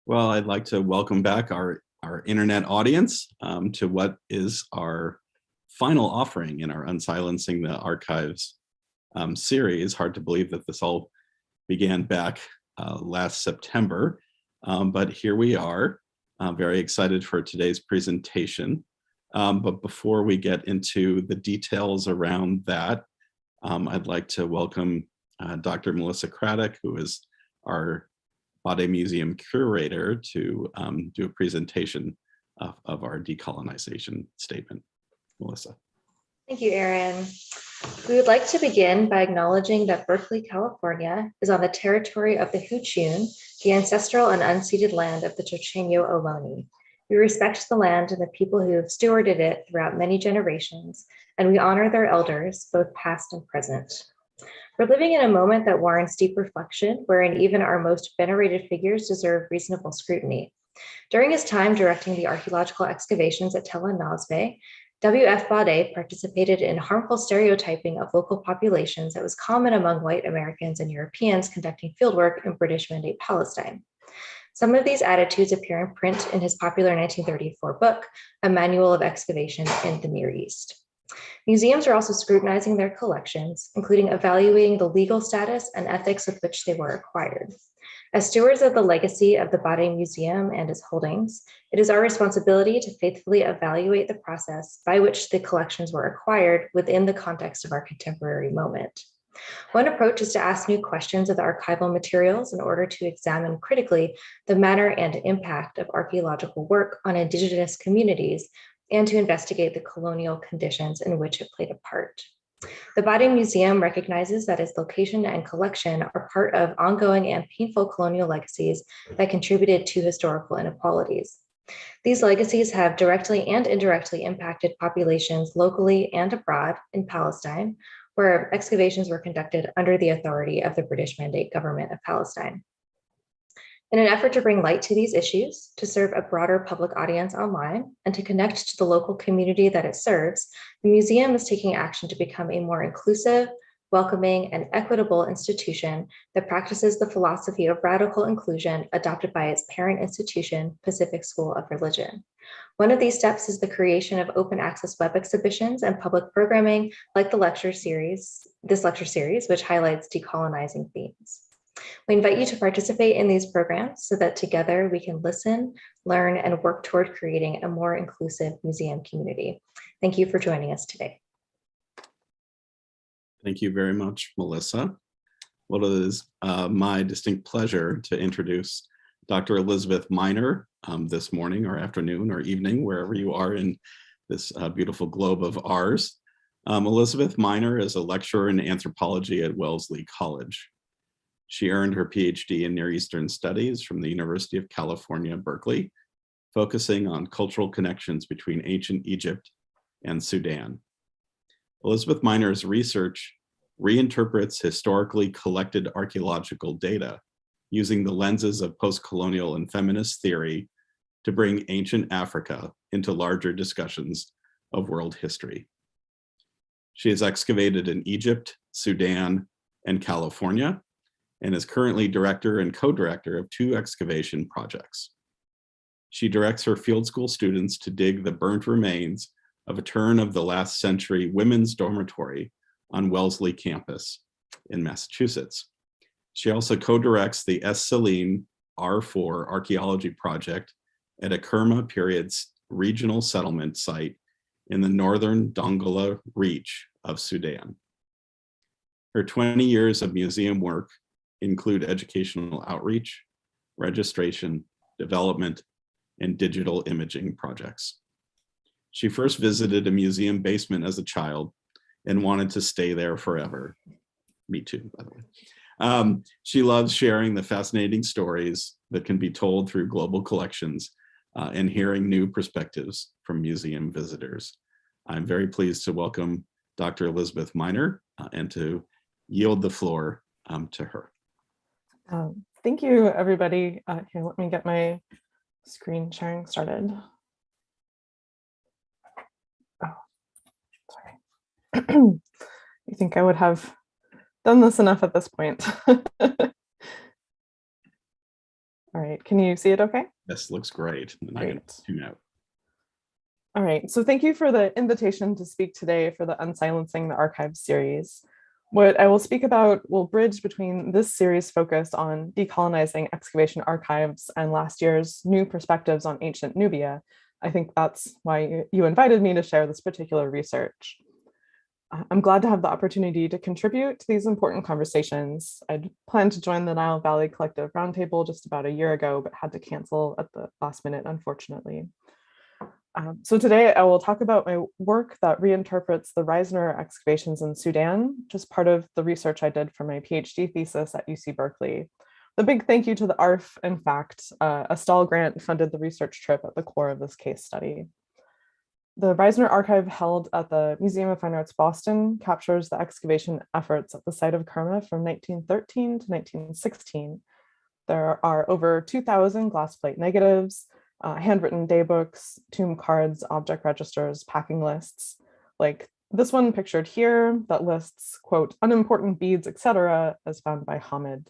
Well, I'd like to welcome back our internet audience to what is our final offering in our Unsilencing the Archives series. Hard to believe that this all began back last September, but here we are. Very excited for today's presentation. But before we get into the details around that, I'd like to welcome Dr. Melissa Craddock, who is our Bade Museum curator, to do a presentation of our decolonization statement. Melissa. Thank you, Aaron. We would like to begin by acknowledging that Berkeley, California is on the territory of the Huchun, the ancestral and unceded land of the Chochenyo Ohlone. We respect the land and the people who have stewarded it throughout many generations, and we honor their elders, both past and present. We're living in a moment that warrants deep reflection, wherein even our most venerated figures deserve reasonable scrutiny. During his time directing the archaeological excavations at Tel Nasbe, W.F. Bade participated in harmful stereotyping of local populations that was common among white Americans and Europeans conducting fieldwork in British Mandate Palestine. Some of these attitudes appear in print in his popular 1934 book, A Manual of Excavation in the Near East. Museums are also scrutinizing their collections, including evaluating the legal status and ethics with which they were acquired. As stewards of the legacy of the Bade Museum and its holdings, it is our responsibility to faithfully evaluate the process by which the collections were acquired within the context of our contemporary moment. One approach is to ask new questions of the archival materials in order to examine critically the manner and impact of archaeological work on Indigenous communities and to investigate the colonial conditions in which it played a part. The Bade Museum recognizes that its location and collection are part of ongoing and painful colonial legacies that contributed to historical inequalities. These legacies have directly and indirectly impacted populations locally and abroad in Palestine, where excavations were conducted under the authority of the British Mandate government of Palestine. In an effort to bring light to these issues, to serve a broader public audience online, and to connect to the local community that it serves, the museum is taking action to become a more inclusive, welcoming, and equitable institution that practices the philosophy of radical inclusion adopted by its parent institution, Pacific School of Religion. One of these steps is the creation of open access web exhibitions and public programming like this lecture series, which highlights decolonizing themes. We invite you to participate in these programs so that together we can listen, learn, and work toward creating a more inclusive museum community. Thank you for joining us today. Thank you very much, Melissa. Well, it is my distinct pleasure to introduce Dr. Elizabeth Miner this morning or afternoon or evening, wherever you are in this beautiful globe of ours. Elizabeth Miner is a lecturer in anthropology at Wellesley College. She earned her PhD in Near Eastern Studies from the University of California, Berkeley, focusing on cultural connections between ancient Egypt and Sudan. Elizabeth Miner's research reinterprets historically collected archaeological data using the lenses of post-colonial and feminist theory to bring ancient Africa into larger discussions of world history. She has excavated in Egypt, Sudan, and California, and is currently director and co-director of 2 excavation projects. She directs her field school students to dig the burnt remains of a turn of the last century women's dormitory on Wellesley campus in Massachusetts. She also co-directs the S. Salim R4 archaeology project at a Kerma period regional settlement site in the northern Dongola Reach of Sudan. Her 20 years of museum work include educational outreach, registration, development, and digital imaging projects. She first visited a museum basement as a child and wanted to stay there forever. Me too, by the way. She loves sharing the fascinating stories that can be told through global collections and hearing new perspectives from museum visitors. I'm very pleased to welcome Dr. Elizabeth Miner and to yield the floor to her. Thank you, everybody. Here, let me get my screen sharing started. Oh, sorry. I think I would have done this enough at this point. All All right, can you see it okay? This looks great. And I can Great. tune out. All right, so thank you for the invitation to speak today for the Unsilencing the Archives series. What I will speak about will bridge between this series focused on decolonizing excavation archives and last year's new perspectives on ancient Nubia. I think that's why you invited me to share this particular research. I'm glad to have the opportunity to contribute to these important conversations. I'd planned to join the Nile Valley Collective Roundtable just about a year ago, but had to cancel at the last minute, unfortunately. So today I will talk about my work that reinterprets the Reisner excavations in Sudan, which is part of the research I did for my PhD thesis at UC Berkeley. The big thank you to the ARF, in fact, a Stahl grant funded the research trip at the core of this case study. The Reisner archive held at the Museum of Fine Arts Boston captures the excavation efforts at the site of Kerma from 1913 to 1916. There are over 2,000 glass plate negatives, handwritten daybooks, tomb cards, object registers, packing lists, like this one pictured here that lists, quote, unimportant beads, etc., as found by Hamid.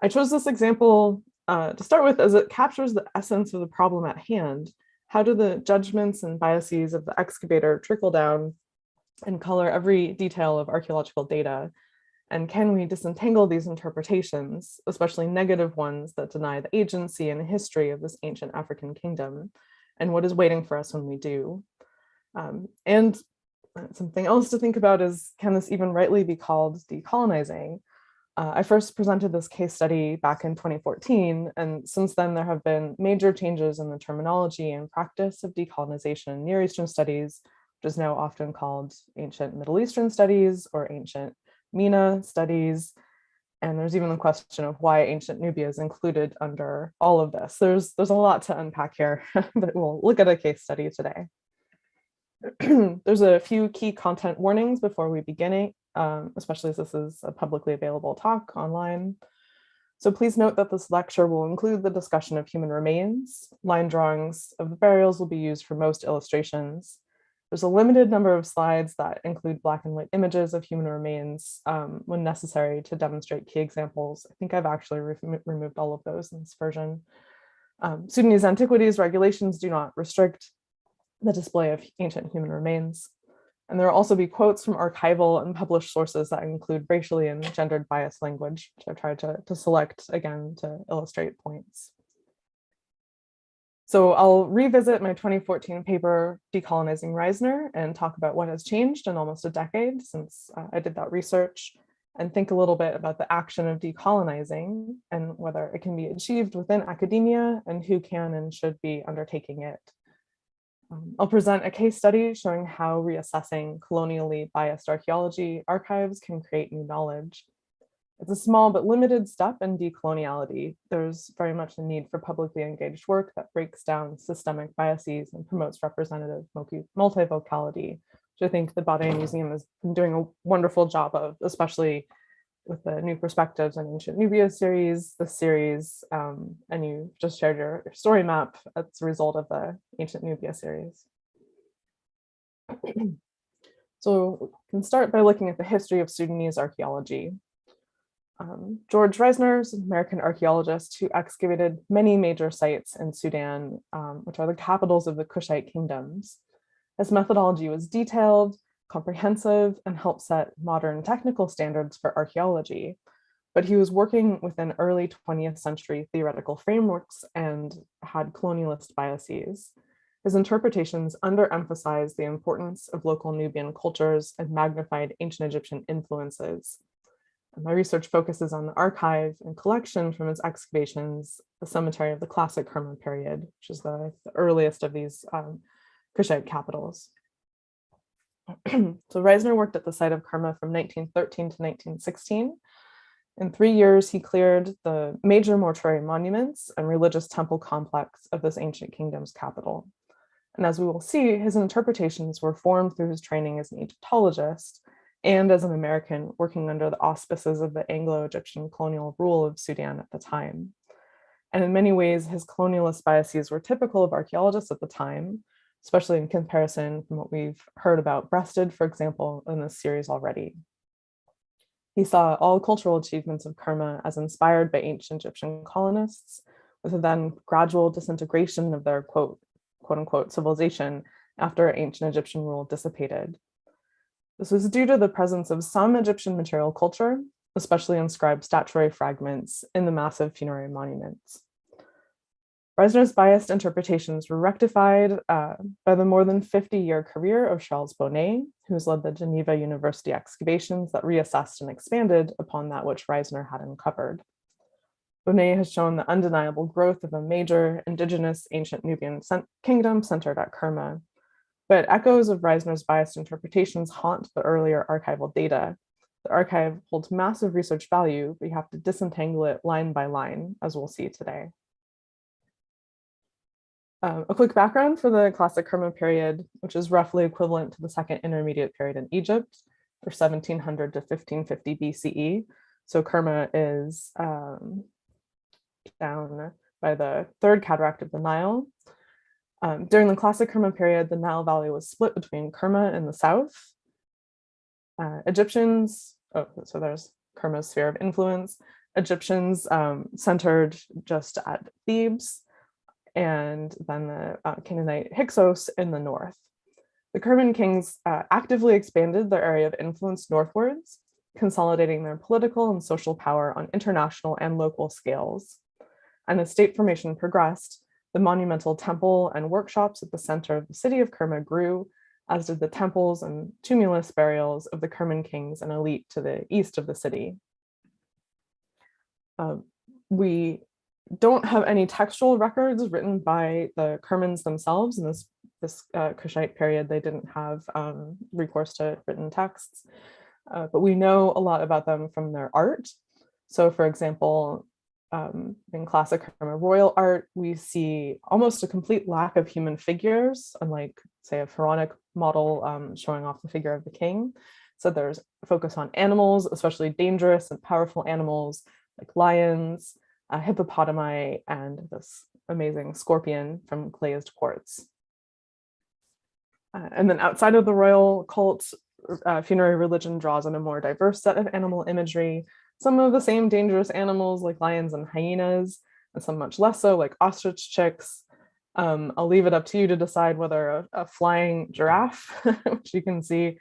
I chose this example to start with as it captures the essence of the problem at hand. How do the judgments and biases of the excavator trickle down and color every detail of archaeological data? And can we disentangle these interpretations, especially negative ones that deny the agency and history of this ancient African kingdom, and what is waiting for us when we do? And something else to think about is, can this even rightly be called decolonizing? I first presented this case study back in 2014, and since then there have been major changes in the terminology and practice of decolonization in Near Eastern studies, which is now often called ancient Middle Eastern studies or ancient MENA studies. And there's even the question of why ancient Nubia is included under all of this. There's a lot to unpack here, but we'll look at a case study today. There's a few key content warnings before we begin, especially as this is a publicly available talk online. So please note that this lecture will include the discussion of human remains. Line drawings of the burials will be used for most illustrations. There's a limited number of slides that include black and white images of human remains when necessary to demonstrate key examples. I think I've actually removed all of those in this version. Sudanese Antiquities regulations do not restrict the display of ancient human remains. And there will also be quotes from archival and published sources that include racially and gendered biased language, which I've tried to select again to illustrate points. So I'll revisit my 2014 paper, Decolonizing Reisner, and talk about what has changed in almost a decade since I did that research, and think a little bit about the action of decolonizing and whether it can be achieved within academia and who can and should be undertaking it. I'll present a case study showing how reassessing colonially biased archaeology archives can create new knowledge. It's a small but limited step in decoloniality. There's very much a need for publicly engaged work that breaks down systemic biases and promotes representative multivocality, which I think the Bade Museum has been doing a wonderful job of, especially with the New Perspectives on Ancient Nubia series, this series, and you just shared your story map as a result of the Ancient Nubia series. So we can start by looking at the history of Sudanese archaeology. George Reisner is an American archaeologist who excavated many major sites in Sudan, which are the capitals of the Kushite kingdoms. His methodology was detailed, comprehensive, and helped set modern technical standards for archaeology. But he was working within early 20th century theoretical frameworks and had colonialist biases. His interpretations underemphasized the importance of local Nubian cultures and magnified ancient Egyptian influences. My research focuses on the archive and collection from his excavations, the cemetery of the classic Kerma period, which is the earliest of these Kushite capitals. So Reisner worked at the site of Kerma from 1913 to 1916. In 3 years, he cleared the major mortuary monuments and religious temple complex of this ancient kingdom's capital. And as we will see, his interpretations were formed through his training as an Egyptologist and as an American working under the auspices of the Anglo-Egyptian colonial rule of Sudan at the time. And in many ways, his colonialist biases were typical of archaeologists at the time, especially in comparison from what we've heard about Breasted, for example, in this series already. He saw all cultural achievements of Kerma as inspired by ancient Egyptian colonists, with a then gradual disintegration of their quote unquote civilization after ancient Egyptian rule dissipated. This was due to the presence of some Egyptian material culture, especially inscribed statuary fragments in the massive funerary monuments. Reisner's biased interpretations were rectified by the more than 50-year career of Charles Bonnet, who's led the Geneva University excavations that reassessed and expanded upon that which Reisner had uncovered. Bonnet has shown the undeniable growth of a major indigenous ancient Nubian kingdom centered at Kerma, but echoes of Reisner's biased interpretations haunt the earlier archival data. The archive holds massive research value, but you have to disentangle it line by line, as we'll see today. A quick background for the classic Kerma period, which is roughly equivalent to the second intermediate period in Egypt, or 1700 to 1550 BCE. So Kerma is down by the third cataract of the Nile. During the classic Kerma period, the Nile Valley was split between Kerma in the south. Egyptians, so there's Kerma's sphere of influence. Egyptians centered just at Thebes, and then the Canaanite Hyksos in the north. The Kerman kings actively expanded their area of influence northwards, consolidating their political and social power on international and local scales. And as state formation progressed, the monumental temple and workshops at the center of the city of Kerma grew, as did the temples and tumulus burials of the Kerman kings and elite to the east of the city. We don't have any textual records written by the Kermans themselves. In this Kushite period, they didn't have recourse to written texts, but we know a lot about them from their art. So for example, in classic Kerma royal art, we see almost a complete lack of human figures, unlike, say, a pharaonic model showing off the figure of the king. So there's a focus on animals, especially dangerous and powerful animals like lions, hippopotami, and this amazing scorpion from glazed quartz. And then outside of the royal cult, funerary religion draws on a more diverse set of animal imagery, some of the same dangerous animals like lions and hyenas, and some much less so like ostrich chicks. I'll leave it up to you to decide whether a flying giraffe, which you can see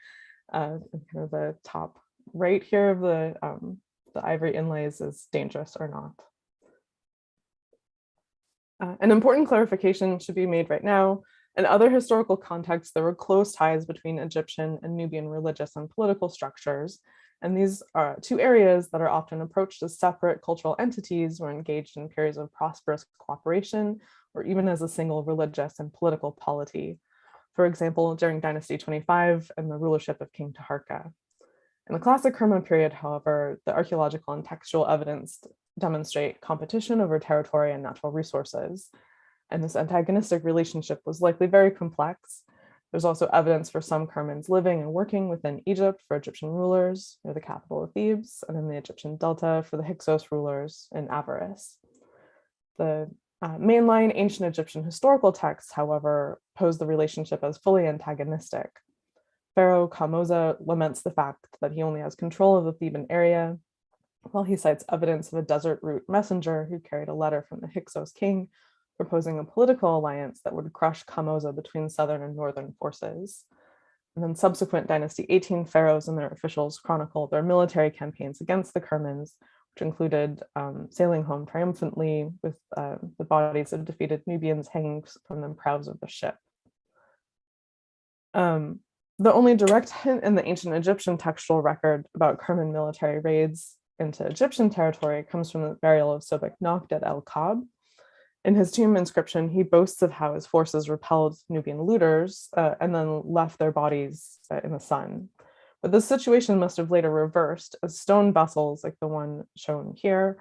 kind of the top right here of the ivory inlays, is dangerous or not. An important clarification should be made right now. In other historical contexts, there were close ties between Egyptian and Nubian religious and political structures. And these are two areas that are often approached as separate cultural entities or engaged in periods of prosperous cooperation, or even as a single religious and political polity. For example, during Dynasty 25 and the rulership of King Taharqa. In the classic Kerma period, however, the archaeological and textual evidence demonstrate competition over territory and natural resources. And this antagonistic relationship was likely very complex. There's also evidence for some Kermans living and working within Egypt for Egyptian rulers near the capital of Thebes, and in the Egyptian Delta for the Hyksos rulers in Avaris. The mainline ancient Egyptian historical texts, however, pose the relationship as fully antagonistic. Pharaoh Kamoza laments the fact that he only has control of the Theban area, while he cites evidence of a desert route messenger who carried a letter from the Hyksos king proposing a political alliance that would crush Kamoza between southern and northern forces. And then subsequent Dynasty 18 pharaohs and their officials chronicle their military campaigns against the Kermans, which included sailing home triumphantly with the bodies of defeated Nubians hanging from the prows of the ship. The only direct hint in the ancient Egyptian textual record about Kerman military raids into Egyptian territory comes from the burial of Sobek Nakht at El Kab. In his tomb inscription, he boasts of how his forces repelled Nubian looters and then left their bodies in the sun. But this situation must have later reversed, as stone vessels like the one shown here,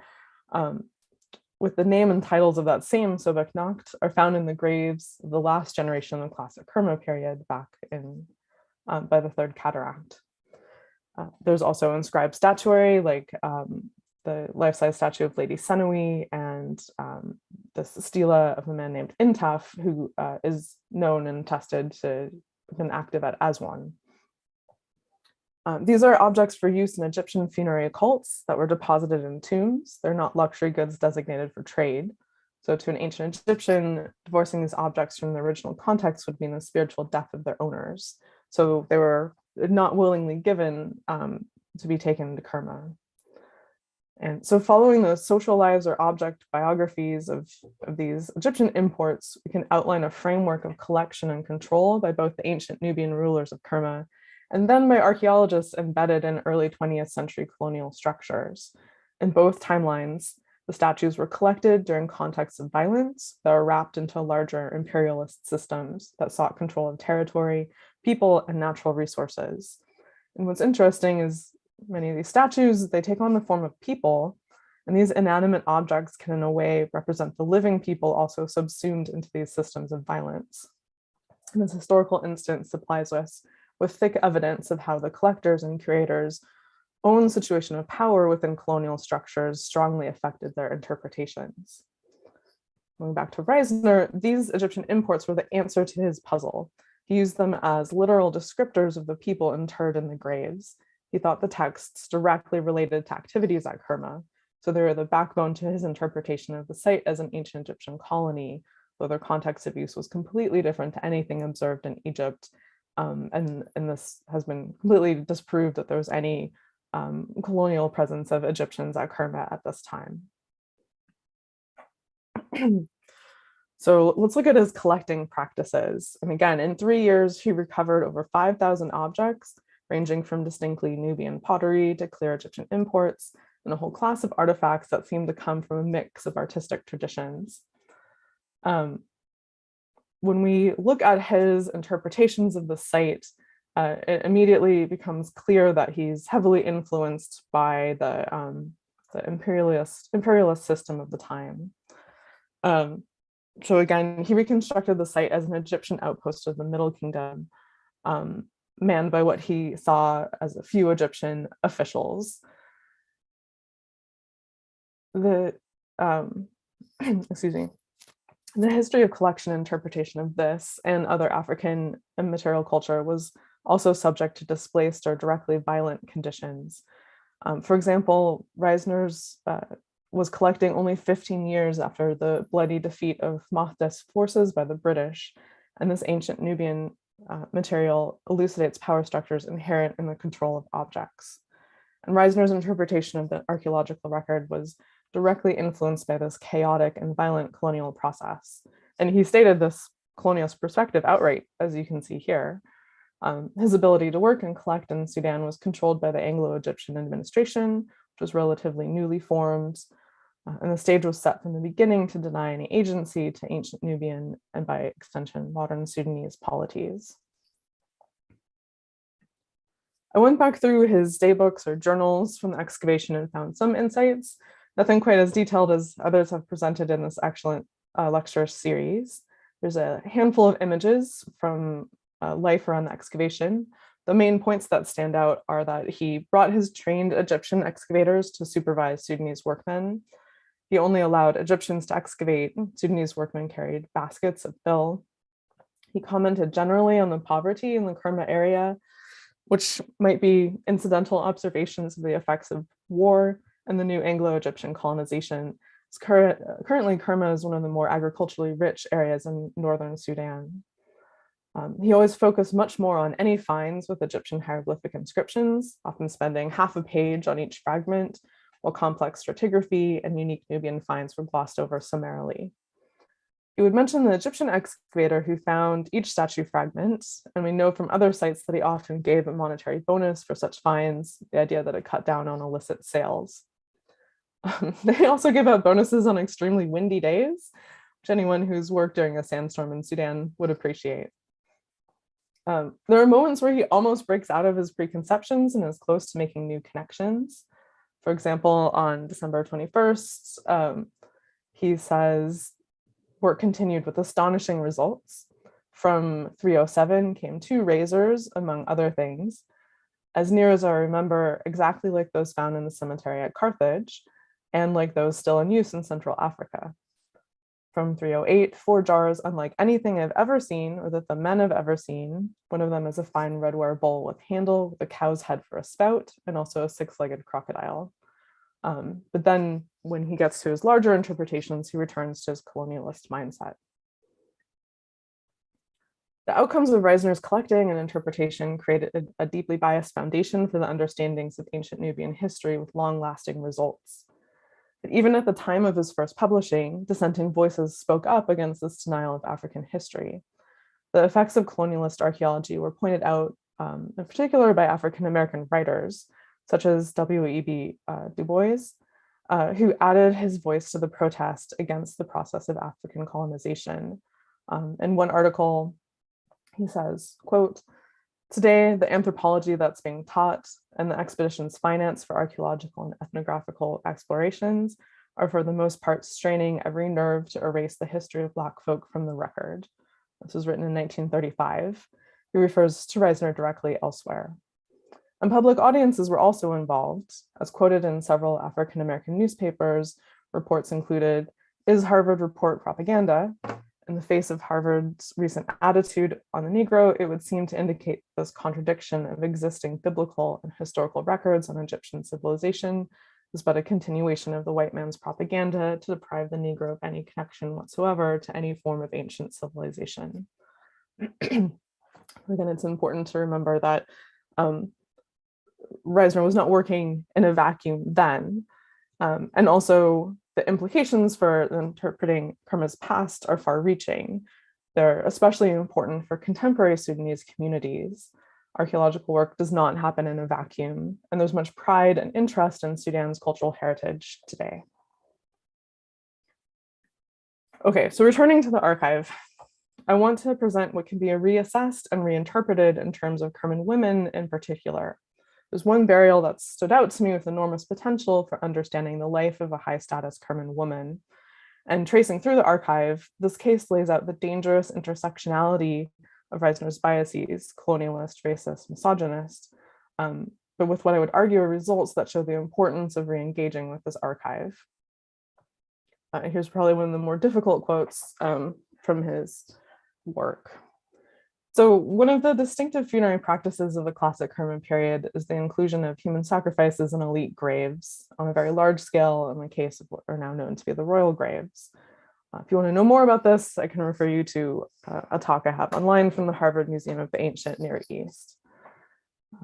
with the name and titles of that same Sobek Nakht, are found in the graves of the last generation of the classic Kerma period back in by the Third Cataract. There's also inscribed statuary like the life-size statue of Lady Senawi and the stela of a man named Intaf, who is known and attested to have been active at Aswan. These are objects for use in Egyptian funerary cults that were deposited in tombs. They're not luxury goods designated for trade. So to an ancient Egyptian, divorcing these objects from their original context would mean the spiritual death of their owners. So they were not willingly given to be taken to Kerma. And so following the social lives or object biographies of these Egyptian imports, we can outline a framework of collection and control by both the ancient Nubian rulers of Kerma and then by archaeologists embedded in early 20th century colonial structures. In both timelines, the statues were collected during contexts of violence that were wrapped into larger imperialist systems that sought control of territory, people, and natural resources. And what's interesting is many of these statues, they take on the form of people, and these inanimate objects can in a way represent the living people also subsumed into these systems of violence. And this historical instance supplies us with thick evidence of how the collectors and curators' own situation of power within colonial structures strongly affected their interpretations. Going back to Reisner, these Egyptian imports were the answer to his puzzle. He used them as literal descriptors of the people interred in the graves. He thought the texts directly related to activities at Kerma, so they were the backbone to his interpretation of the site as an ancient Egyptian colony, though their context of use was completely different to anything observed in Egypt. And this has been completely disproved that there was any colonial presence of Egyptians at Kerma at this time. So let's look at his collecting practices. And again, in 3 years, he recovered over 5,000 objects, ranging from distinctly Nubian pottery to clear Egyptian imports, and a whole class of artifacts that seem to come from a mix of artistic traditions. When we look at his interpretations of the site, it immediately becomes clear that he's heavily influenced by the imperialist system of the time. So again, he reconstructed the site as an Egyptian outpost of the Middle Kingdom, manned by what he saw as a few Egyptian officials. Excuse me. The history of collection and interpretation of this and other African immaterial culture was also subject to displaced or directly violent conditions. For example, Reisner's was collecting only 15 years after the bloody defeat of Mahmoud's forces by the British, and this ancient Nubian material elucidates power structures inherent in the control of objects. And Reisner's interpretation of the archaeological record was directly influenced by this chaotic and violent colonial process. And he stated this colonialist perspective outright, as you can see here. His ability to work and collect in Sudan was controlled by the Anglo-Egyptian administration, which was relatively newly formed. And the stage was set from the beginning to deny any agency to ancient Nubian and by extension, modern Sudanese polities. I went back through his daybooks or journals from the excavation and found some insights, nothing quite as detailed as others have presented in this excellent lecture series. There's a handful of images from life around the excavation. The main points that stand out are that he brought his trained Egyptian excavators to supervise Sudanese workmen. He only allowed Egyptians to excavate. Sudanese workmen carried baskets of fill. He commented generally on the poverty in the Kerma area, which might be incidental observations of the effects of war and the new Anglo-Egyptian colonization. Currently, Kerma is one of the more agriculturally rich areas in northern Sudan. He always focused much more on any finds with Egyptian hieroglyphic inscriptions, often spending half a page on each fragment, while complex stratigraphy and unique Nubian finds were glossed over summarily. He would mention the Egyptian excavator who found each statue fragment, and we know from other sites that he often gave a monetary bonus for such finds, the idea that it cut down on illicit sales. They also give out bonuses on extremely windy days, which anyone who's worked during a sandstorm in Sudan would appreciate. There are moments where he almost breaks out of his preconceptions and is close to making new connections. For example, on December 21st, he says, work continued with astonishing results. From 307 came 2 razors, among other things, as near as I remember, exactly like those found in the cemetery at Carthage, and like those still in use in Central Africa. From 308, 4 jars unlike anything I've ever seen or that the men have ever seen. One of them is a fine redware bowl with handle with a cow's head for a spout and also a 6-legged crocodile. But then when he gets to his larger interpretations, he returns to his colonialist mindset. The outcomes of Reisner's collecting and interpretation created a deeply biased foundation for the understandings of ancient Nubian history with long-lasting results. But even at the time of his first publishing, dissenting voices spoke up against this denial of African history. The effects of colonialist archaeology were pointed out in particular by African-American writers, such as W.E.B. Du Bois, who added his voice to the protest against the process of African colonization. In one article, he says, quote, "Today, the anthropology that's being taught and the expeditions financed for archaeological and ethnographical explorations are for the most part straining every nerve to erase the history of Black folk from the record." This was written in 1935. He refers to Reisner directly elsewhere. And public audiences were also involved. As quoted in several African-American newspapers, reports included, "Is Harvard report propaganda? In the face of Harvard's recent attitude on the Negro, it would seem to indicate this contradiction of existing biblical and historical records on Egyptian civilization is but a continuation of the white man's propaganda to deprive the Negro of any connection whatsoever to any form of ancient civilization." Again, it's important to remember that Reisner was not working in a vacuum then, and also the implications for interpreting Kerma's past are far-reaching. They're especially important for contemporary Sudanese communities. Archaeological work does not happen in a vacuum, and there's much pride and interest in Sudan's cultural heritage today. Okay, so returning to the archive, I want to present what can be reassessed and reinterpreted in terms of Kerman women in particular. There's one burial that stood out to me with enormous potential for understanding the life of a high-status Kerman woman. And tracing through the archive, this case lays out the dangerous intersectionality of Reisner's biases, colonialist, racist, misogynist, but with what I would argue are results that show the importance of re-engaging with this archive. Here's probably one of the more difficult quotes from his work. So one of the distinctive funerary practices of the classic Kerman period is the inclusion of human sacrifices in elite graves on a very large scale in the case of what are now known to be the royal graves. If you want to know more about this, I can refer you to a talk I have online from the Harvard Museum of the Ancient Near East.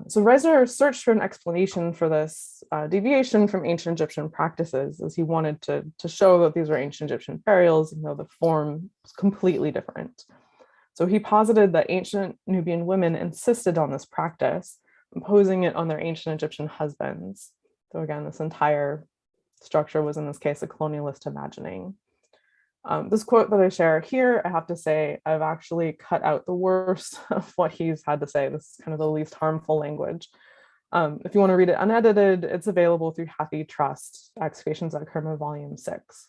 So Reisner searched for an explanation for this deviation from ancient Egyptian practices, as he wanted to show that these were ancient Egyptian burials, even though the form was completely different. So he posited that ancient Nubian women insisted on this practice, imposing it on their ancient Egyptian husbands. So again, this entire structure was in this case a colonialist imagining. This quote that I share here, I have to say, I've actually cut out the worst of what he's had to say. This is kind of the least harmful language. If you want to read it unedited, it's available through Hathi Trust, Excavations at Kerma, Volume 6.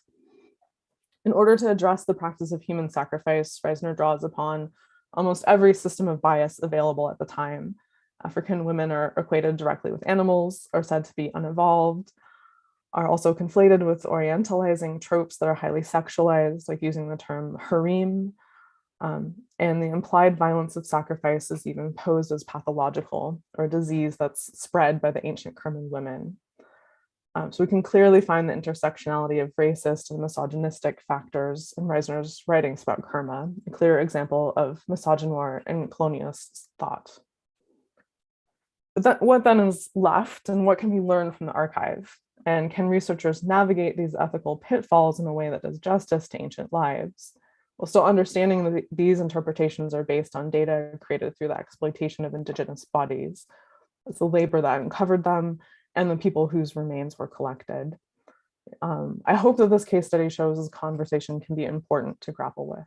In order to address the practice of human sacrifice, Reisner draws upon almost every system of bias available at the time. African women are equated directly with animals, are said to be unevolved, are also conflated with orientalizing tropes that are highly sexualized, like using the term harem, and the implied violence of sacrifice is even posed as pathological or a disease that's spread by the ancient Kerman women. So we can clearly find the intersectionality of racist and misogynistic factors in Reisner's writings about Kerma, a clear example of misogynoir and colonialist thought. But what then is left, and what can be learned from the archive? And can researchers navigate these ethical pitfalls in a way that does justice to ancient lives, while still understanding that these interpretations are based on data created through the exploitation of indigenous bodies? It's the labor that uncovered them and the people whose remains were collected. I hope that this case study shows this conversation can be important to grapple with.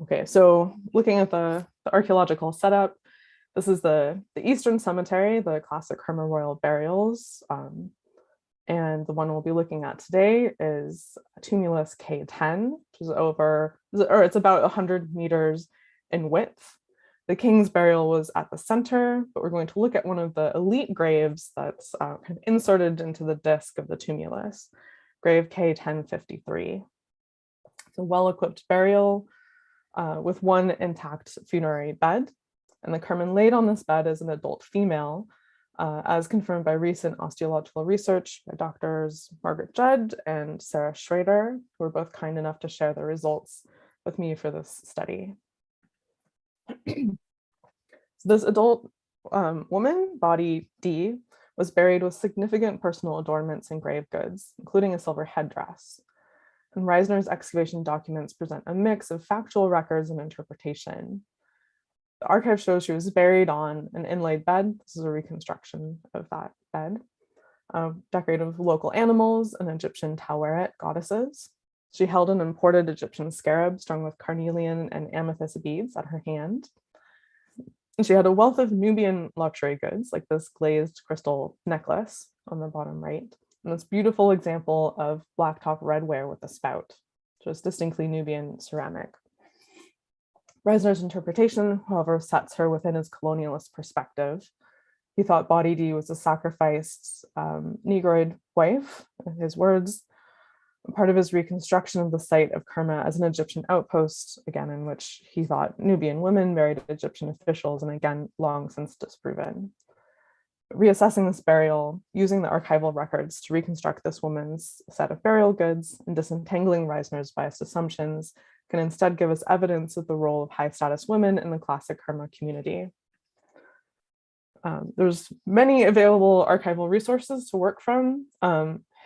Okay, so looking at the archaeological setup, this is the Eastern Cemetery, the classic Kerma Royal burials. And the one we'll be looking at today is Tumulus K10, which is it's about 100 meters in width. The king's burial was at the center, but we're going to look at one of the elite graves that's kind of inserted into the disc of the tumulus, grave K1053. It's a well-equipped burial with one intact funerary bed. And the Kerman laid on this bed is an adult female as confirmed by recent osteological research by doctors Margaret Judd and Sarah Schrader, who were both kind enough to share their results with me for this study. So this adult woman, body D, was buried with significant personal adornments and grave goods, including a silver headdress. And Reisner's excavation documents present a mix of factual records and interpretation. The archive shows she was buried on an inlaid bed. This is a reconstruction of that bed, decorated with local animals and Egyptian Taweret goddesses. She held an imported Egyptian scarab strung with carnelian and amethyst beads at her hand. And she had a wealth of Nubian luxury goods, like this glazed crystal necklace on the bottom right, and this beautiful example of blacktop redware with a spout, which is distinctly Nubian ceramic. Reisner's interpretation, however, sets her within his colonialist perspective. He thought Body D was a sacrificed Negroid wife, in his words, part of his reconstruction of the site of Kerma as an Egyptian outpost, again, in which he thought Nubian women married Egyptian officials, and again, long since disproven. Reassessing this burial, using the archival records to reconstruct this woman's set of burial goods and disentangling Reisner's biased assumptions can instead give us evidence of the role of high status women in the classic Kerma community. There's many available archival resources to work from.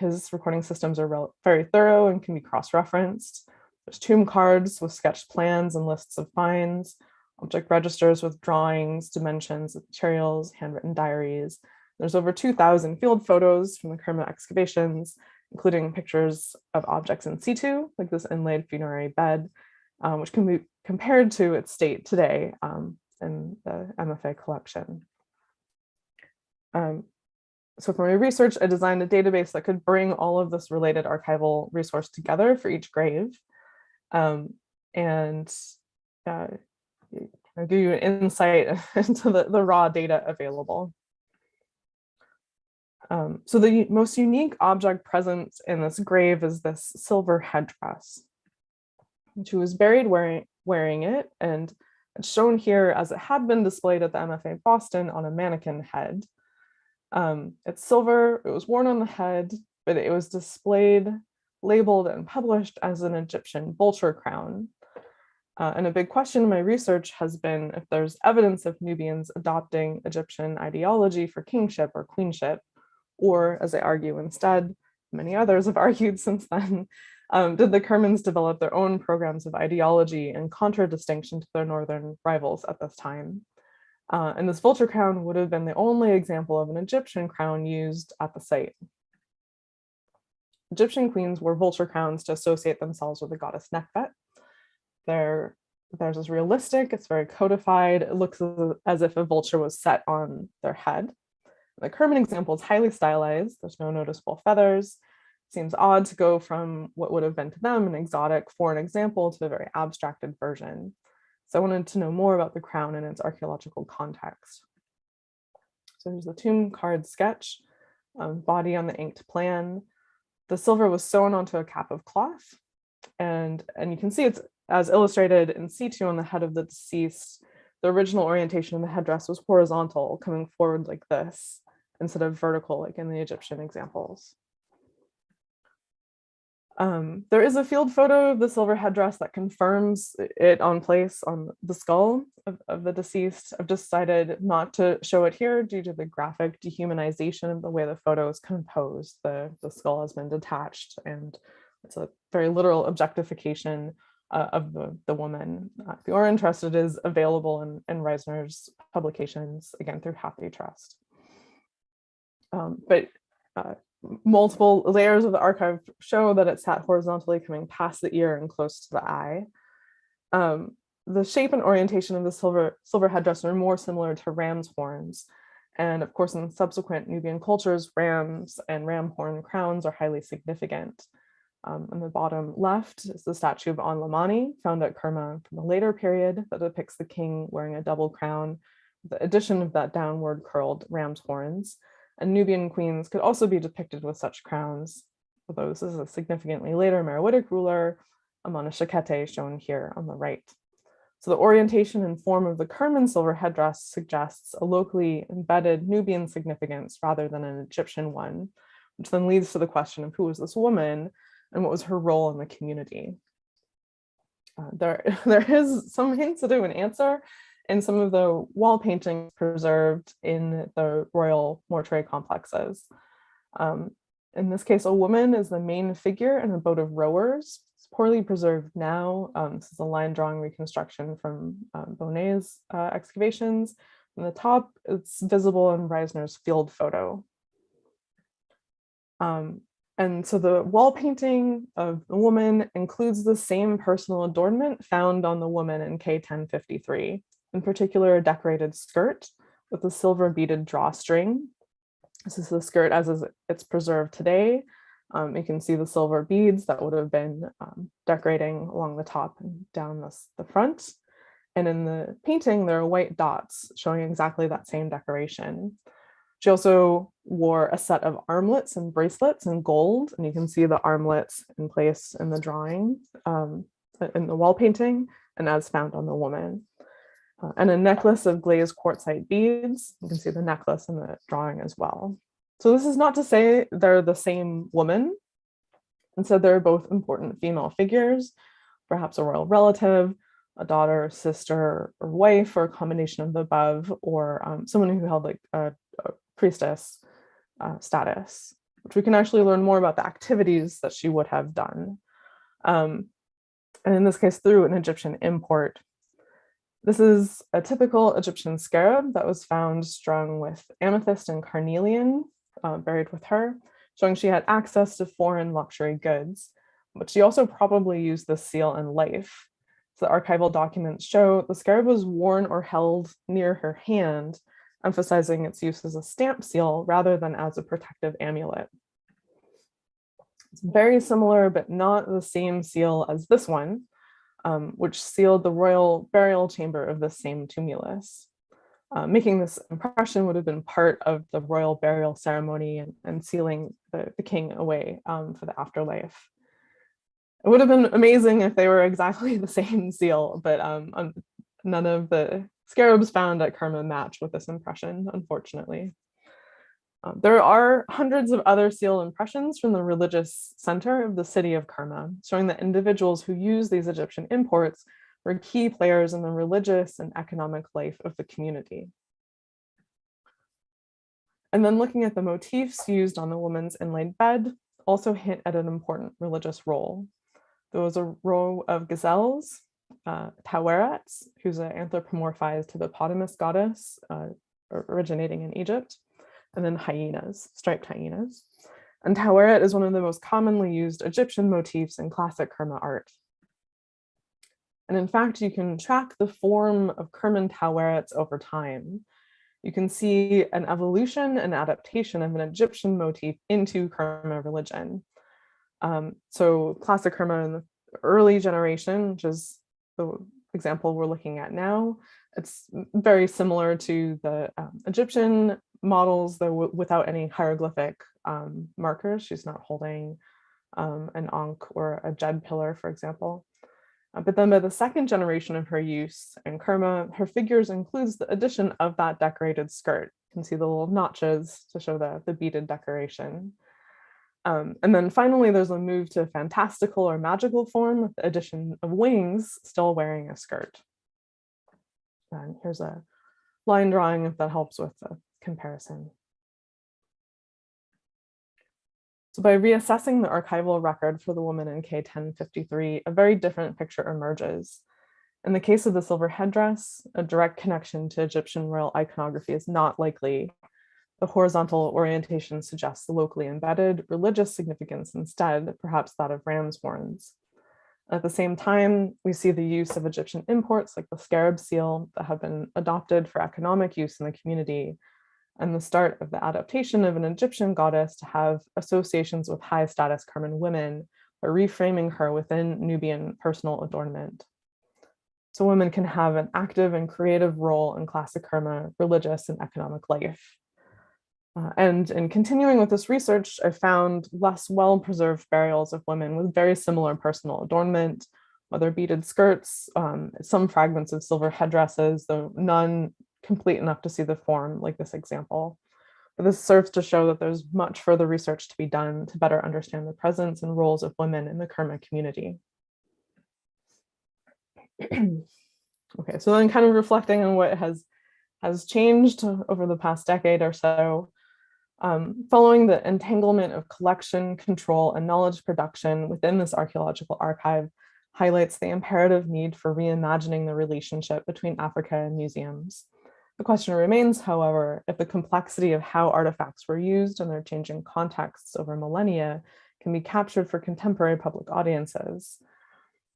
His recording systems are very thorough and can be cross-referenced. There's tomb cards with sketched plans and lists of finds, object registers with drawings, dimensions, materials, handwritten diaries. There's over 2,000 field photos from the Kerma excavations, including pictures of objects in situ, like this inlaid funerary bed, which can be compared to its state today in the MFA collection. So for my research, I designed a database that could bring all of this related archival resource together for each grave, and give you an insight into the raw data available. So the most unique object present in this grave is this silver headdress. She was buried wearing it, and it's shown here as it had been displayed at the MFA Boston on a mannequin head. It's silver, it was worn on the head, but it was displayed, labeled, and published as an Egyptian vulture crown. And a big question in my research has been if there's evidence of Nubians adopting Egyptian ideology for kingship or queenship, or as I argue instead, many others have argued since then, did the Kermans develop their own programs of ideology in contradistinction to their northern rivals at this time? And this vulture crown would have been the only example of an Egyptian crown used at the site. Egyptian queens wore vulture crowns to associate themselves with the goddess Nekhbet. Theirs is realistic, it's very codified, it looks as if a vulture was set on their head. The Kerman example is highly stylized, there's no noticeable feathers. It seems odd to go from what would have been to them an exotic foreign example to a very abstracted version. So I wanted to know more about the crown and its archaeological context. So here's the tomb card sketch, body on the inked plan. The silver was sewn onto a cap of cloth, and you can see it's as illustrated in situ on the head of the deceased. The original orientation of the headdress was horizontal, coming forward like this, instead of vertical like in the Egyptian examples. There is a field photo of the silver headdress that confirms it on place on the skull of the deceased. I've decided not to show it here due to the graphic dehumanization of the way the photo is composed. The skull has been detached, and it's a very literal objectification of the woman. If you are interested, it is available in Reisner's publications, again, through Hathi Trust. Multiple layers of the archive show that it sat horizontally, coming past the ear and close to the eye. The shape and orientation of the silver headdress are more similar to ram's horns. And of course, in subsequent Nubian cultures, rams and ram horn crowns are highly significant. On the bottom left is the statue of An-Lamani, found at Kerma from a later period, that depicts the king wearing a double crown, the addition of that downward curled ram's horns. And Nubian queens could also be depicted with such crowns, although this is a significantly later Meroitic ruler, Amana Shakete, shown here on the right. So the orientation and form of the Kerman silver headdress suggests a locally embedded Nubian significance rather than an Egyptian one, which then leads to the question of who was this woman and what was her role in the community. There is some hints to an answer in some of the wall paintings preserved in the royal mortuary complexes. In this case, a woman is the main figure in a boat of rowers. It's poorly preserved now. This is a line drawing reconstruction from Bonnet's excavations. On the top, it's visible in Reisner's field photo. And so the wall painting of the woman includes the same personal adornment found on the woman in K1053, in particular a decorated skirt with a silver beaded drawstring. This is the skirt as it's preserved today. You can see the silver beads that would have been decorating along the top and down the front. And in the painting, there are white dots showing exactly that same decoration. She also wore a set of armlets and bracelets in gold, and you can see the armlets in place in the drawing, in the wall painting, and as found on the woman. And a necklace of glazed quartzite beads. You can see the necklace in the drawing as well. So this is not to say they're the same woman. Instead, they're both important female figures, perhaps a royal relative, a daughter, sister, or wife, or a combination of the above, or someone who held like a priestess status, which we can actually learn more about the activities that she would have done. And in this case, through an Egyptian import. This is a typical Egyptian scarab that was found strung with amethyst and carnelian, buried with her, showing she had access to foreign luxury goods, but she also probably used this seal in life. So the archival documents show the scarab was worn or held near her hand, emphasizing its use as a stamp seal rather than as a protective amulet. It's very similar, but not the same seal as this one, which sealed the royal burial chamber of the same tumulus. Making this impression would have been part of the royal burial ceremony and sealing the king away for the afterlife. It would have been amazing if they were exactly the same seal, but none of the scarabs found at Kerma match with this impression, unfortunately. There are hundreds of other seal impressions from the religious center of the city of Kerma, showing that individuals who use these Egyptian imports were key players in the religious and economic life of the community. And then looking at the motifs used on the woman's inlaid bed also hint at an important religious role. There was a row of gazelles, tawerets, who's an anthropomorphized hippopotamus goddess originating in Egypt, and then hyenas, striped hyenas. And taweret is one of the most commonly used Egyptian motifs in classic Kerma art. And in fact, you can track the form of Kerman tawerets over time. You can see an evolution and adaptation of an Egyptian motif into Kerma religion. So classic Kerma in the early generation, which is the example we're looking at now, it's very similar to the Egyptian models, though without any hieroglyphic markers. She's not holding an ankh or a jed pillar, for example. But then by the second generation of her use in Kerma, her figures includes the addition of that decorated skirt. You can see the little notches to show the beaded decoration. And then finally, there's a move to fantastical or magical form with the addition of wings still wearing a skirt. And here's a line drawing if that helps with the comparison. So by reassessing the archival record for the woman in K1053, a very different picture emerges. In the case of the silver headdress, a direct connection to Egyptian royal iconography is not likely. The horizontal orientation suggests the locally embedded religious significance instead, perhaps that of ram's horns. At the same time, we see the use of Egyptian imports like the scarab seal that have been adopted for economic use in the community, and the start of the adaptation of an Egyptian goddess to have associations with high status Kerman women by reframing her within Nubian personal adornment. So women can have an active and creative role in classic Kerma religious and economic life. And in continuing with this research, I found less well-preserved burials of women with very similar personal adornment, whether beaded skirts, some fragments of silver headdresses, though none complete enough to see the form like this example. But this serves to show that there's much further research to be done to better understand the presence and roles of women in the Kerma community. Okay, so then kind of reflecting on what has changed over the past decade or so, following the entanglement of collection, control, and knowledge production within this archaeological archive highlights the imperative need for reimagining the relationship between Africa and museums. The question remains, however, if the complexity of how artifacts were used and their changing contexts over millennia can be captured for contemporary public audiences.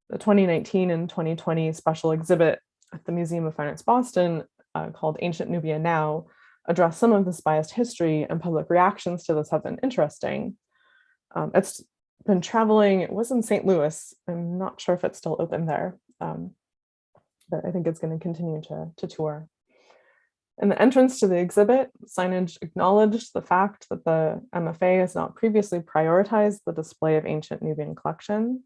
The 2019 and 2020 special exhibit at the Museum of Fine Arts Boston called Ancient Nubia Now address some of this biased history, and public reactions to this have been interesting. It's been traveling, it was in St. Louis. I'm not sure if it's still open there, but I think it's going to continue to tour. In the entrance to the exhibit, signage acknowledged the fact that the MFA has not previously prioritized the display of ancient Nubian collection.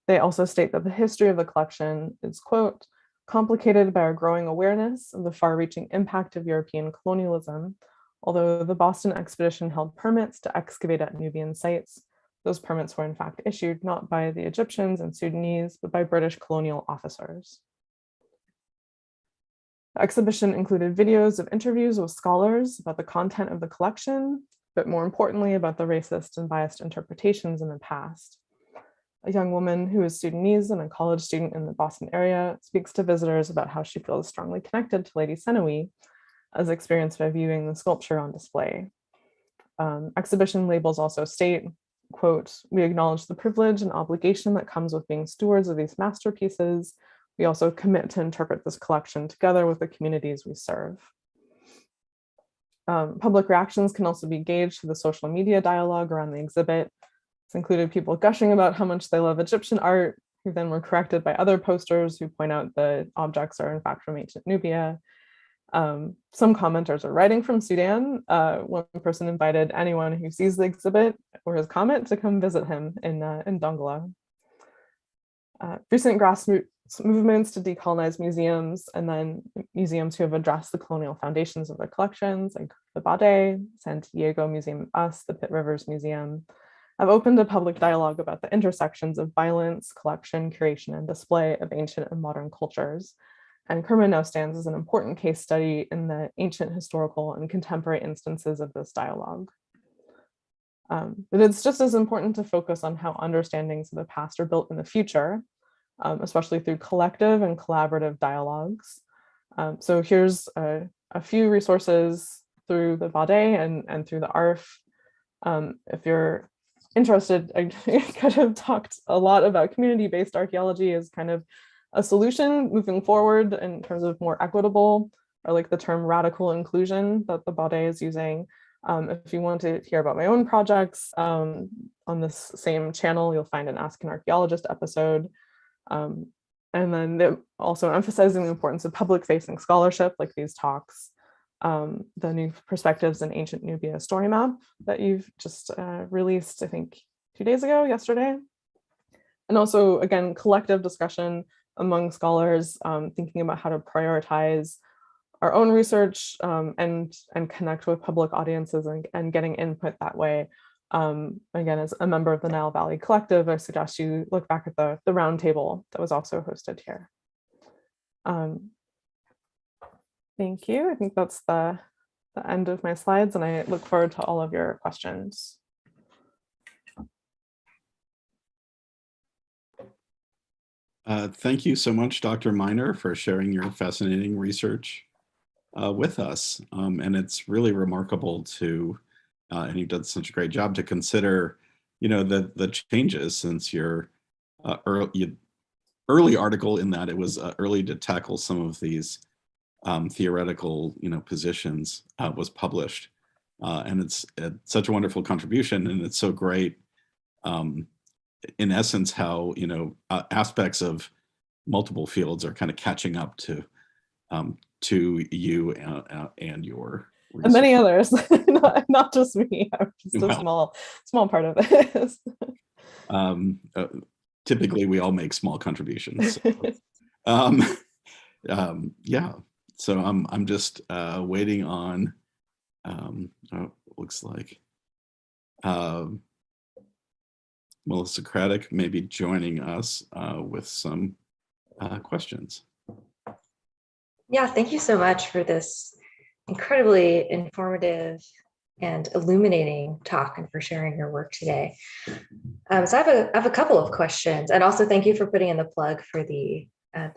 They also state that the history of the collection is, quote, complicated by our growing awareness of the far-reaching impact of European colonialism. Although the Boston expedition held permits to excavate at Nubian sites, those permits were in fact issued not by the Egyptians and Sudanese, but by British colonial officers. The exhibition included videos of interviews with scholars about the content of the collection, but more importantly about the racist and biased interpretations in the past. A young woman who is Sudanese and a college student in the Boston area speaks to visitors about how she feels strongly connected to Lady Senawi, as experienced by viewing the sculpture on display. Exhibition labels also state, quote, we acknowledge the privilege and obligation that comes with being stewards of these masterpieces. We also commit to interpret this collection together with the communities we serve. Public reactions can also be gauged through the social media dialogue around the exhibit. It's included people gushing about how much they love Egyptian art, who then were corrected by other posters who point out the objects are in fact from ancient Nubia. Some commenters are writing from Sudan. One person invited anyone who sees the exhibit or his comment to come visit him in Dongola. Recent grassroots movements to decolonize museums, and then museums who have addressed the colonial foundations of their collections, like the Bade, San Diego Museum of Us, the Pitt Rivers Museum, have opened a public dialogue about the intersections of violence, collection, curation, and display of ancient and modern cultures. And Kerma now stands as an important case study in the ancient, historical, and contemporary instances of this dialogue. But it's just as important to focus on how understandings of the past are built in the future, especially through collective and collaborative dialogues. So here's a few resources through the Bade and through the ARF. If you're interested, I could have talked a lot about community-based archaeology as kind of a solution moving forward in terms of more equitable, or like the term radical inclusion that the Bade is using. If you want to hear about my own projects on this same channel, you'll find an Ask an Archaeologist episode. And then also emphasizing the importance of public-facing scholarship like these talks, the new perspectives in ancient Nubia story map that you've just released, I think 2 days ago, yesterday. And also, again, collective discussion among scholars, thinking about how to prioritize our own research and connect with public audiences and getting input that way. Again, as a member of the Nile Valley Collective, I suggest you look back at the roundtable that was also hosted here. Thank you. I think that's the end of my slides, and I look forward to all of your questions. Thank you so much, Dr. Miner, for sharing your fascinating research with us. And it's really remarkable to, and you've done such a great job to consider, the changes since your early article, in that it was early to tackle some of these theoretical, positions, was published. And it's such a wonderful contribution, and it's so great, in essence, how, aspects of multiple fields are kind of catching up to you and your research. And many others, not just me. I'm just a small part of this. typically we all make small contributions. Um, yeah, so I'm just waiting on, looks like Melissa Craddock may be joining us with some questions. Yeah, thank you so much for this incredibly informative and illuminating talk and for sharing your work today. So I have a couple of questions, and also thank you for putting in the plug for the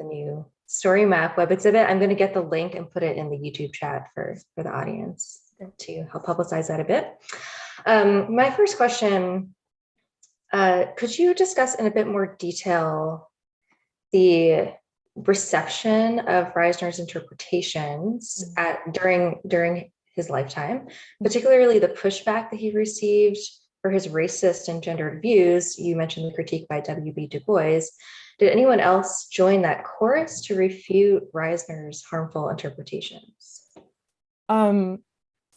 new story map web exhibit. I'm going to get the link and put it in the YouTube chat for the audience to help publicize that a bit. My first question, could you discuss in a bit more detail the reception of Reisner's interpretations during his lifetime, particularly the pushback that he received for his racist and gendered views? You mentioned the critique by W.B. Du Bois. Did anyone else join that chorus to refute Reisner's harmful interpretations?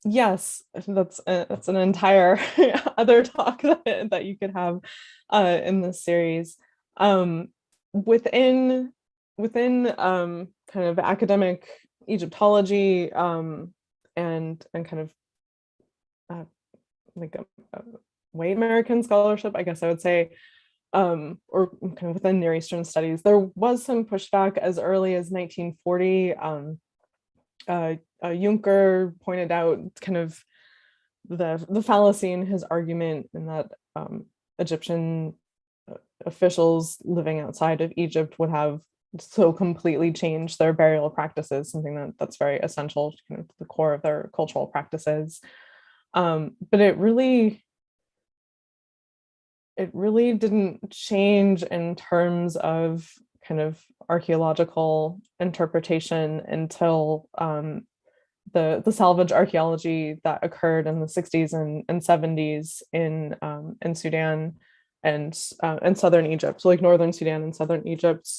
Yes, that's an entire other talk that you could have in this series. Within kind of academic Egyptology and kind of like a white American scholarship, I guess I would say, or kind of within Near Eastern studies, there was some pushback as early as 1940. Juncker pointed out kind of the fallacy in his argument in that Egyptian officials living outside of Egypt would have so completely changed their burial practices, something that's very essential to kind of the core of their cultural practices. But it really didn't change in terms of kind of archaeological interpretation until the salvage archaeology that occurred in the 60s and 70s in Sudan and southern Egypt, so like northern Sudan and southern Egypt,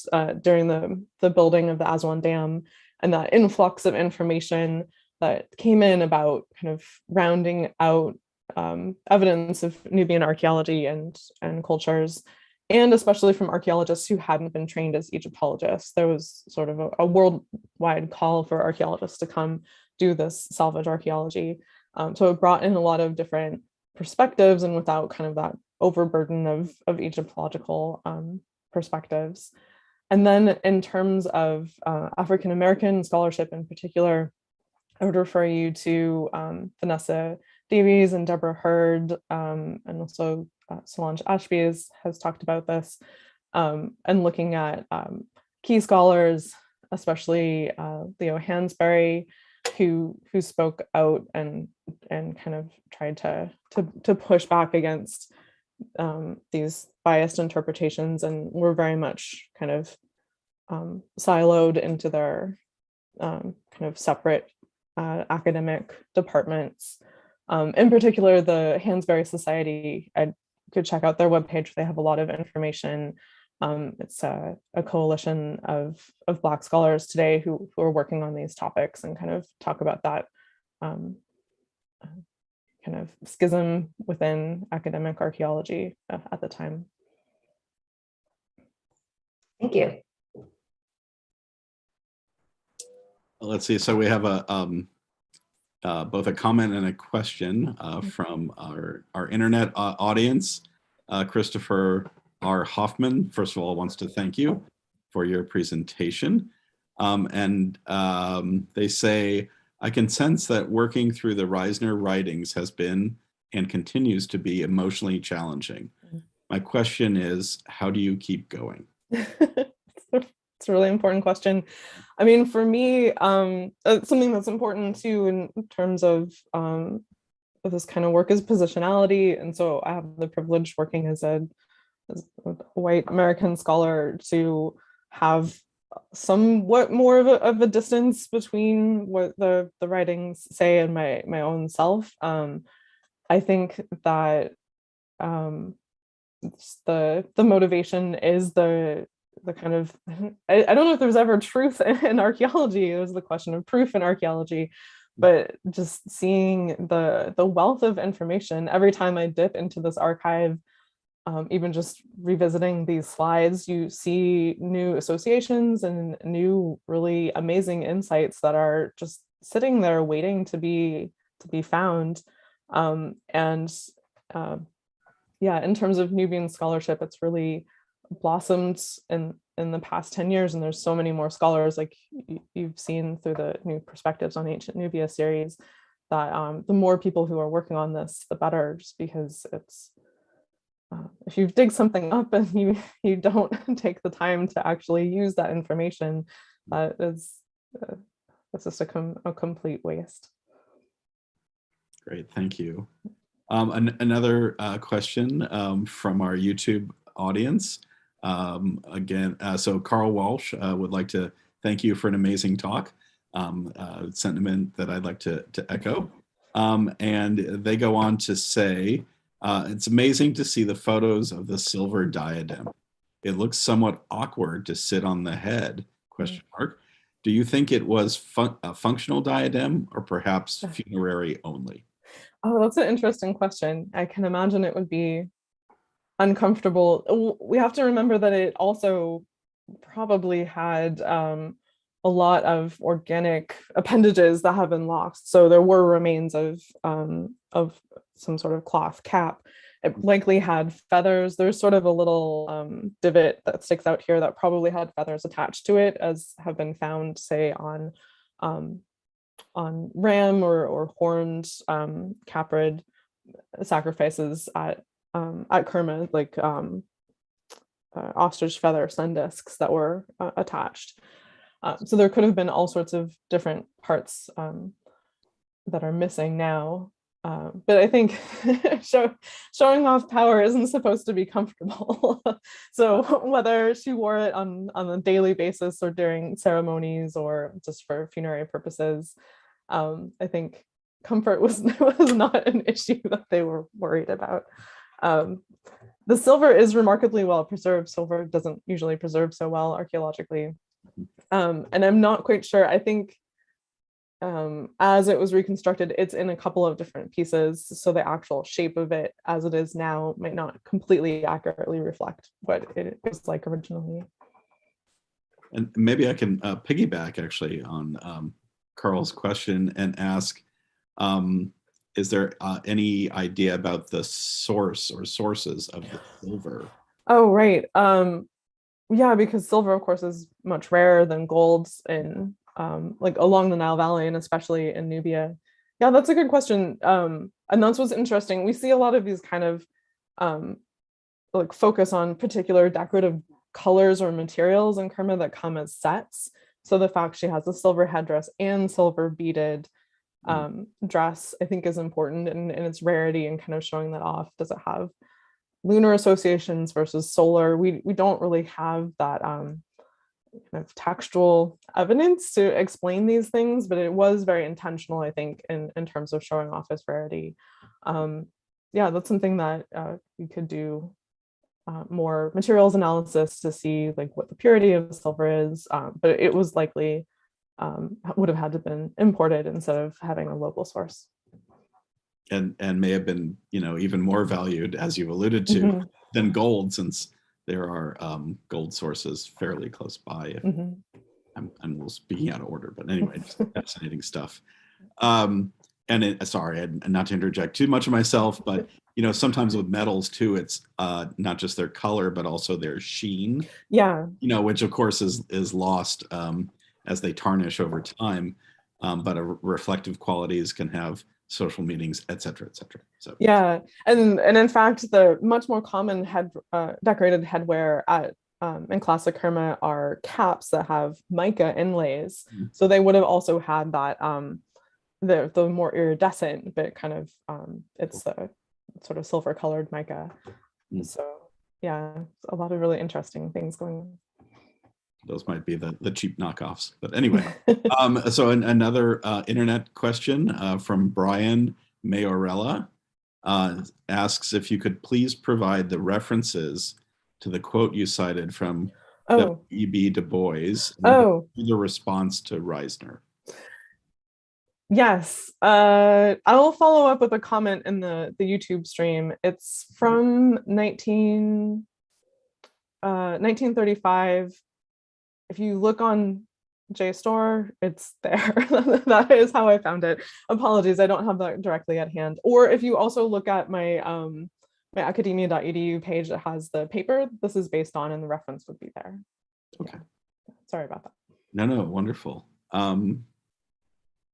during the building of the Aswan Dam, and that influx of information that came in about kind of rounding out evidence of Nubian archaeology and cultures, and especially from archaeologists who hadn't been trained as Egyptologists. There was sort of a worldwide call for archaeologists to come do this salvage archaeology. So it brought in a lot of different perspectives and without kind of that overburden of Egyptological perspectives. And then in terms of African-American scholarship in particular, I would refer you to Vanessa Davies and Deborah Hurd, and also Solange Ashby has talked about this, and looking at key scholars, especially Leo Hansberry, who spoke out and kind of tried to push back against these biased interpretations, and were very much kind of siloed into their kind of separate academic departments. In particular, the Hansberry Society, I could check out their webpage. They have a lot of information. It's a coalition of Black scholars today who are working on these topics and kind of talk about that kind of schism within academic archaeology at the time. Thank you. Let's see. So we have both a comment and a question from our internet audience. Christopher R. Hoffman, first of all, wants to thank you for your presentation. And they say, I can sense that working through the Reisner writings has been and continues to be emotionally challenging. My question is, how do you keep going? It's a really important question. I mean, for me, something that's important too in terms of this kind of work is positionality. And so I have the privilege working as a white American scholar to have somewhat more of a distance between what the writings say and my own self. I think that the motivation is the kind of, I don't know if there's ever truth in archaeology. It was the question of proof in archaeology, but just seeing the wealth of information every time I dip into this archive, even just revisiting these slides, you see new associations and new really amazing insights that are just sitting there waiting to be found. Yeah, in terms of Nubian scholarship, it's really blossomed in the past 10 years, and there's so many more scholars, like you've seen through the New Perspectives on Ancient Nubia series, that the more people who are working on this, the better, just because it's, if you dig something up and you don't take the time to actually use that information, it's just a complete waste. Great, thank you. Another question from our YouTube audience. Again, so Karl Walsh would like to thank you for an amazing talk. Sentiment that I'd like to echo. And they go on to say, it's amazing to see the photos of the silver diadem. It looks somewhat awkward to sit on the head, question mark. Do you think it was a functional diadem or perhaps funerary only? Oh, that's an interesting question. I can imagine it would be uncomfortable. We have to remember that it also probably had a lot of organic appendages that have been lost. So there were remains of some sort of cloth cap. It likely had feathers. There's sort of a little divot that sticks out here that probably had feathers attached to it, as have been found, say, on ram or horned caprid sacrifices at Kerma, like ostrich feather sun discs that were attached. So there could have been all sorts of different parts that are missing now. But I think showing off power isn't supposed to be comfortable. So whether she wore it on a daily basis or during ceremonies or just for funerary purposes, I think comfort was not an issue that they were worried about. The silver is remarkably well preserved. Silver doesn't usually preserve so well archaeologically. And I'm not quite sure. I think as it was reconstructed, it's in a couple of different pieces. So the actual shape of it as it is now might not completely accurately reflect what it was like originally. And maybe I can piggyback actually on Carl's question and ask, is there any idea about the source or sources of the silver? Oh, right. Yeah, because silver, of course, is much rarer than gold in like along the Nile Valley, and especially in Nubia. Yeah, that's a good question. And that's what's interesting. We see a lot of these kind of like focus on particular decorative colors or materials in Kerma that come as sets. So the fact she has a silver headdress and silver beaded dress, I think, is important in its rarity and kind of showing that off. Does it have lunar associations versus solar? We don't really have that kind of textual evidence to explain these things, but it was very intentional, I think, in terms of showing off its rarity. Yeah, that's something that we could do more materials analysis to see like what the purity of the silver is, but it was likely would have had to been imported instead of having a local source. And may have been, even more valued, as you alluded to, than gold, since there are gold sources fairly close by. I'm speaking out of order, but anyway, just fascinating stuff. Sorry, not to interject too much of myself, but sometimes with metals too, it's not just their color, but also their sheen. Yeah. Which of course is lost as they tarnish over time, but reflective qualities can have social meanings, et cetera, et cetera. So yeah, and in fact, the much more common decorated headwear in classic Kerma are caps that have mica inlays. So they would have also had that the more iridescent, but kind of it's the sort of silver colored mica. So yeah, a lot of really interesting things going on. Those might be the cheap knockoffs, but anyway. So another internet question from Brian Mayorella asks if you could please provide the references to the quote you cited from W.E.B. Du Bois and the response to Reisner. Yes, I will follow up with a comment in the YouTube stream. It's from 1935. If you look on JSTOR, it's there. That is how I found it. Apologies, I don't have that directly at hand. Or if you also look at my my academia.edu page that has the paper this is based on, and the reference would be there. Okay. Yeah. Sorry about that. No, wonderful.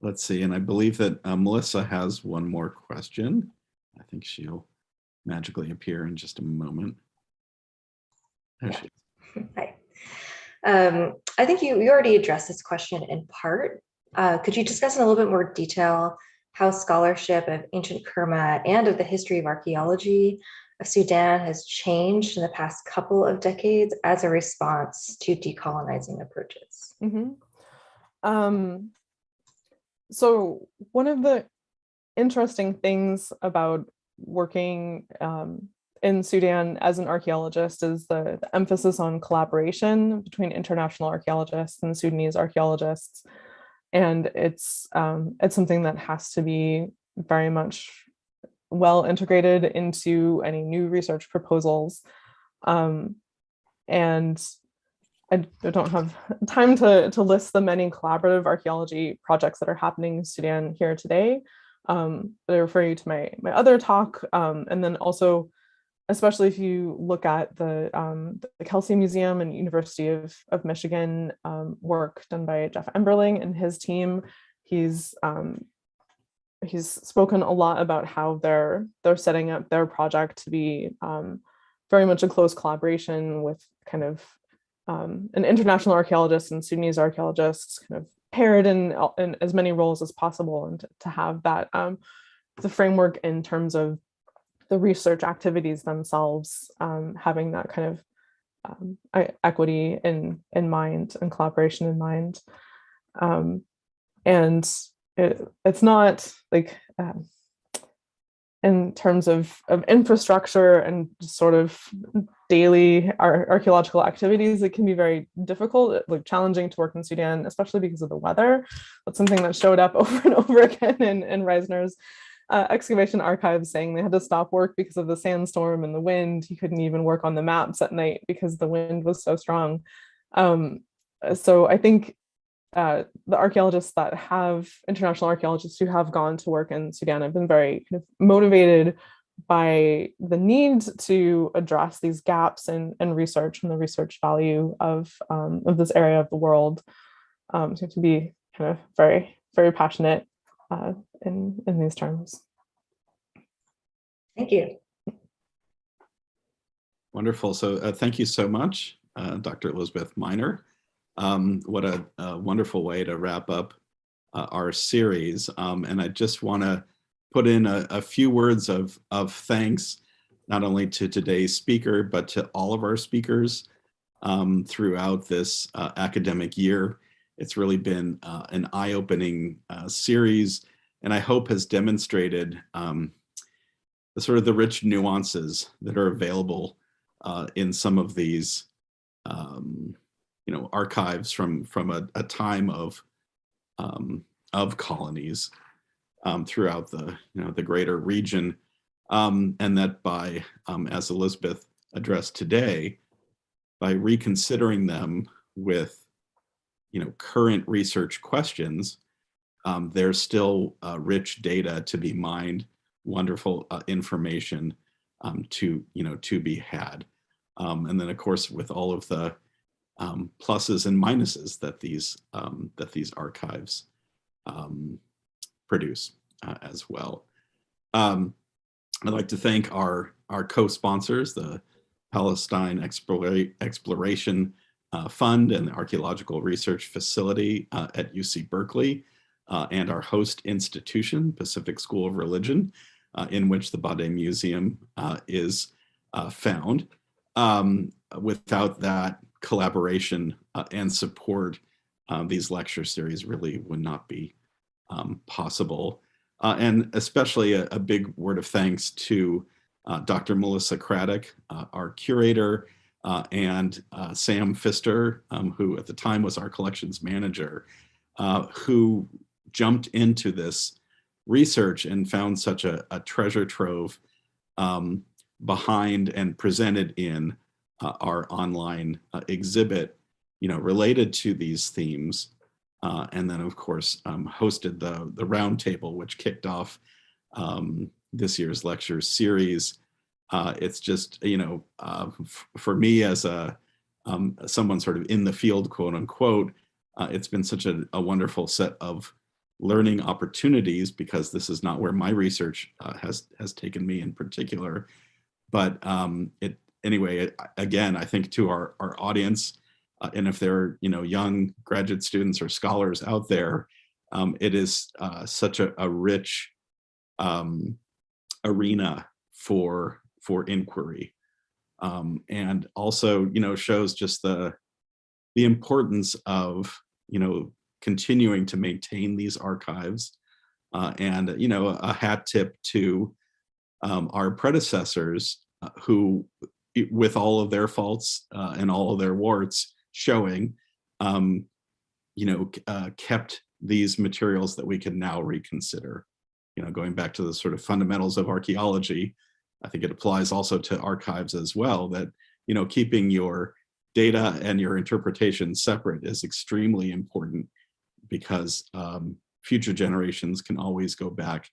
Let's see, and I believe that Melissa has one more question. I think she'll magically appear in just a moment. There she is. Hi. I think you already addressed this question in part. Could you discuss in a little bit more detail how scholarship of ancient Kerma and of the history of archaeology of Sudan has changed in the past couple of decades as a response to decolonizing approaches? So one of the interesting things about working in Sudan as an archaeologist is the emphasis on collaboration between international archaeologists and Sudanese archaeologists. And it's something that has to be very much well integrated into any new research proposals. And I don't have time to list the many collaborative archaeology projects that are happening in Sudan here today. But I refer you to my other talk, and then also, especially if you look at the Kelsey Museum and University of Michigan work done by Jeff Emberling and his team. He's spoken a lot about how they're setting up their project to be very much a close collaboration with kind of an international archaeologist and Sudanese archaeologists kind of paired in as many roles as possible, and to have that the framework in terms of the research activities themselves, having that kind of equity in mind and collaboration in mind. And it's not like in terms of infrastructure and just sort of daily archaeological activities, it can be very difficult, like challenging to work in Sudan, especially because of the weather. That's something that showed up over and over again in Reisner's excavation archives, saying they had to stop work because of the sandstorm and the wind. He couldn't even work on the maps at night because the wind was so strong. So I think the archaeologists that have, international archaeologists who have gone to work in Sudan, have been very kind of motivated by the need to address these gaps in research and the research value of this area of the world. So you have to be kind of very, very passionate in these terms. Thank you. Wonderful. So thank you so much, Dr. Elizabeth Miner. What a wonderful way to wrap up our series. And I just want to put in a few words of thanks, not only to today's speaker, but to all of our speakers throughout this academic year. It's really been an eye-opening series, and I hope has demonstrated the sort of the rich nuances that are available in some of these archives from a time of colonies throughout the greater region, and that by as Elizabeth addressed today, by reconsidering them with current research questions, there's still rich data to be mined, wonderful information to be had, and then of course with all of the pluses and minuses that these archives produce as well. I'd like to thank our co-sponsors, the Palestine Exploration Fund and the Archaeological Research Facility at UC Berkeley, and our host institution, Pacific School of Religion, in which the Bade Museum is found. Without that collaboration and support, these lecture series really would not be possible. And especially a big word of thanks to Dr. Melissa Craddock, our curator, and Sam Pfister, who at the time was our collections manager, who jumped into this research and found such a treasure trove behind and presented in our online exhibit, related to these themes. And then, of course, hosted the roundtable, which kicked off this year's lecture series. It's just, for me as someone sort of in the field, quote unquote, it's been such a wonderful set of learning opportunities, because this is not where my research has taken me in particular. But anyway, again, I think to our audience, and if there are young graduate students or scholars out there, it is such a rich arena for inquiry, and also shows just the importance of continuing to maintain these archives, and a hat tip to our predecessors, who, with all of their faults and all of their warts showing, kept these materials that we can now reconsider. Going back to the sort of fundamentals of archaeology, I think it applies also to archives as well, that keeping your data and your interpretation separate is extremely important, because future generations can always go back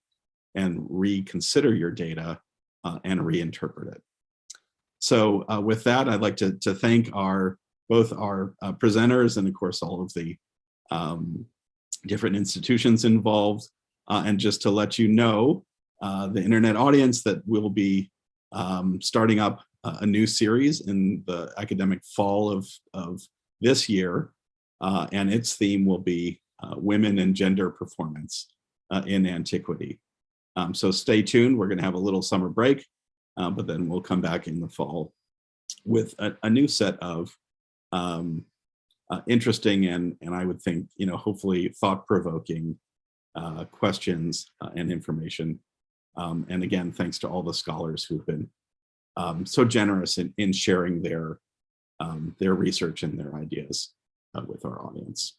and reconsider your data and reinterpret it. So with that, I'd like to thank both our presenters, and of course all of the different institutions involved, and just to let you know, the internet audience, that we'll be starting up a new series in the academic fall of this year, and its theme will be women and gender performance in antiquity. So stay tuned. We're going to have a little summer break, but then we'll come back in the fall with a new set of interesting and I would think, hopefully thought-provoking questions and information. And again, thanks to all the scholars who've been so generous in sharing their research and their ideas with our audience.